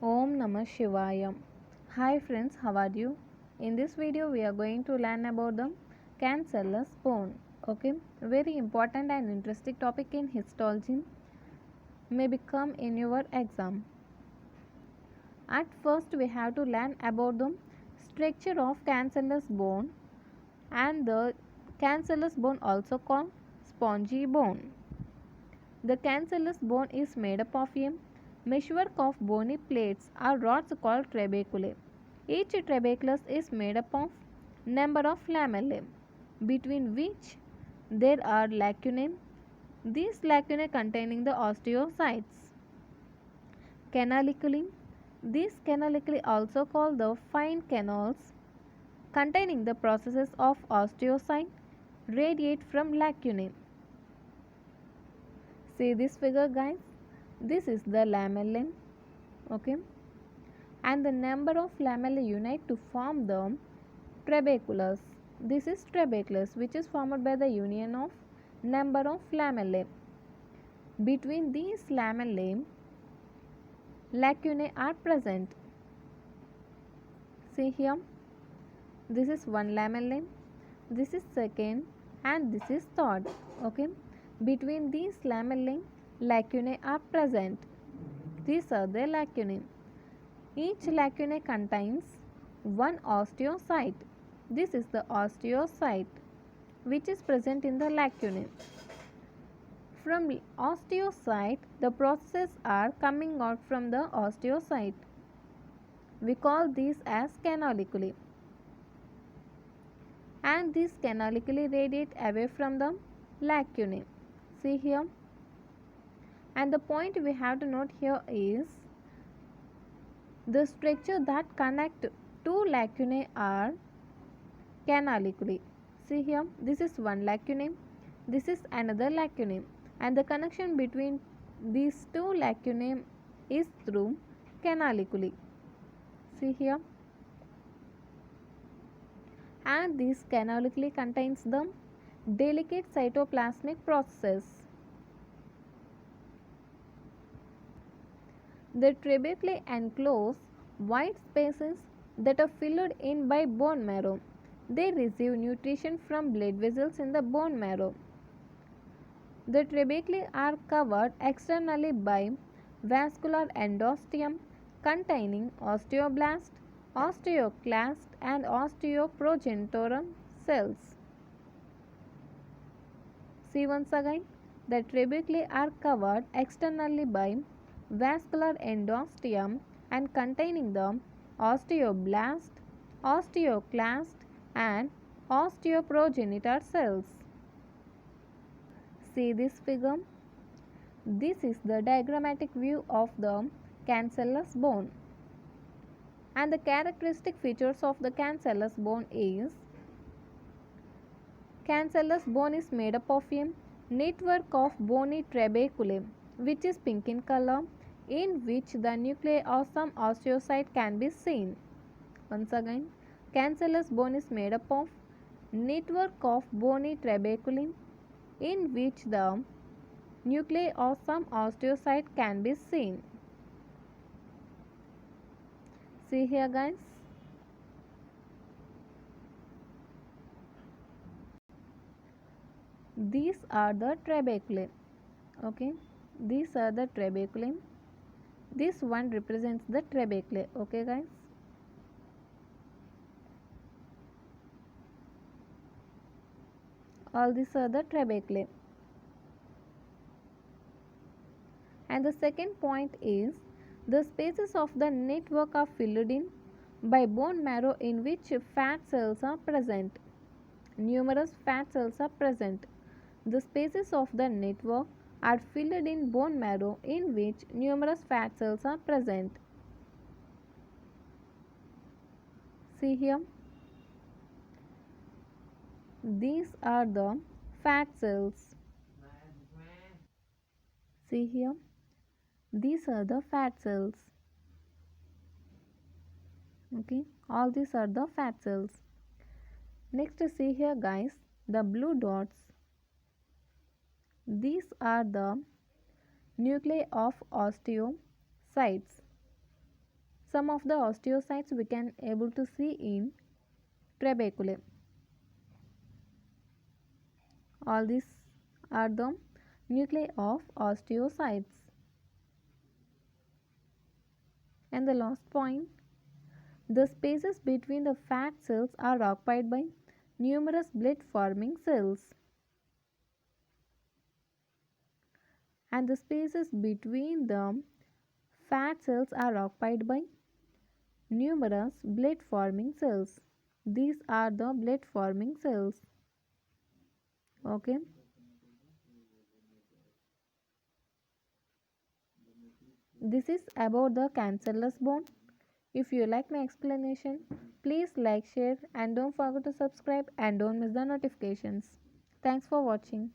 Om Namah Shivaya. Hi friends, how are you? In this video we are going to learn about the cancellous bone. Okay, very important and interesting topic in histology may become in your exam. At first we have to learn about the structure of cancellous bone and the cancellous bone also called spongy bone. The cancellous bone is made up of a meshwork of bony plates or rods called trabeculae. Each trabeculus is made up of number of lamellae, between which there are lacunae. These lacunae containing the osteocytes. Canaliculi. These canaliculi also called the fine canals containing the processes of osteocyte radiate from lacunae. See this figure guys, this is the lamellae, okay, and the number of lamellae unite to form the trabeculus. This is trabeculus which is formed by the union of number of lamellae. Between these lamellae, lacunae are present. See here, this is one lamellae, this is second and this is third, okay. Between these lamellae, lacunae are present. These are the lacunae. Each lacunae contains one osteocyte. This is the osteocyte which is present in the lacunae. From osteocyte, the processes are coming out from the osteocyte. We call these as canaliculi. And these canaliculi radiate away from the lacunae. See here. And the point we have to note here is the structure that connect two lacunae are canaliculi. See here, this is one lacunae, this is another lacunae, and the connection between these two lacunae is through canaliculi. See here, and this canaliculi contains the delicate cytoplasmic processes. The trabeculae enclose white spaces that are filled in by bone marrow. They receive nutrition from blood vessels in the bone marrow. The trabeculae are covered externally by vascular endosteum containing osteoblast, osteoclast and osteoprogenitor cells. See once again, the trabeculae are covered externally by vascular endosteum and containing the osteoblast, osteoclast and osteoprogenitor cells. See this figure. This is the diagrammatic view of the cancellous bone. And the characteristic features of the cancellous bone is cancellous bone is made up of a network of bony trabeculae which is pink in color, in which the nuclei of some osteocyte can be seen. Once again, cancellous bone is made up of network of bony trabeculae in which the nuclei of some osteocyte can be seen. See here guys. These are the trabeculae. Okay. These are the trabeculae. This one represents the trabeculae. Okay guys. All these are the trabeculae. And the second point is the spaces of the network are filled in by bone marrow in which fat cells are present. Numerous fat cells are present. The spaces of the network are filled in bone marrow in which numerous fat cells are present. See here. These are the fat cells. See here. These are the fat cells. Okay. All these are the fat cells. Next see here guys, the blue dots. These are the nuclei of osteocytes. Some of the osteocytes we can able to see in trabeculae. All these are the nuclei of osteocytes. And the last point, the spaces between the fat cells are occupied by numerous blood forming cells. And the spaces between the fat cells are occupied by numerous blood forming cells. These are the blood forming cells. Okay. This is about the cancellous bone. If you like my explanation, please like, share and don't forget to subscribe and don't miss the notifications. Thanks for watching.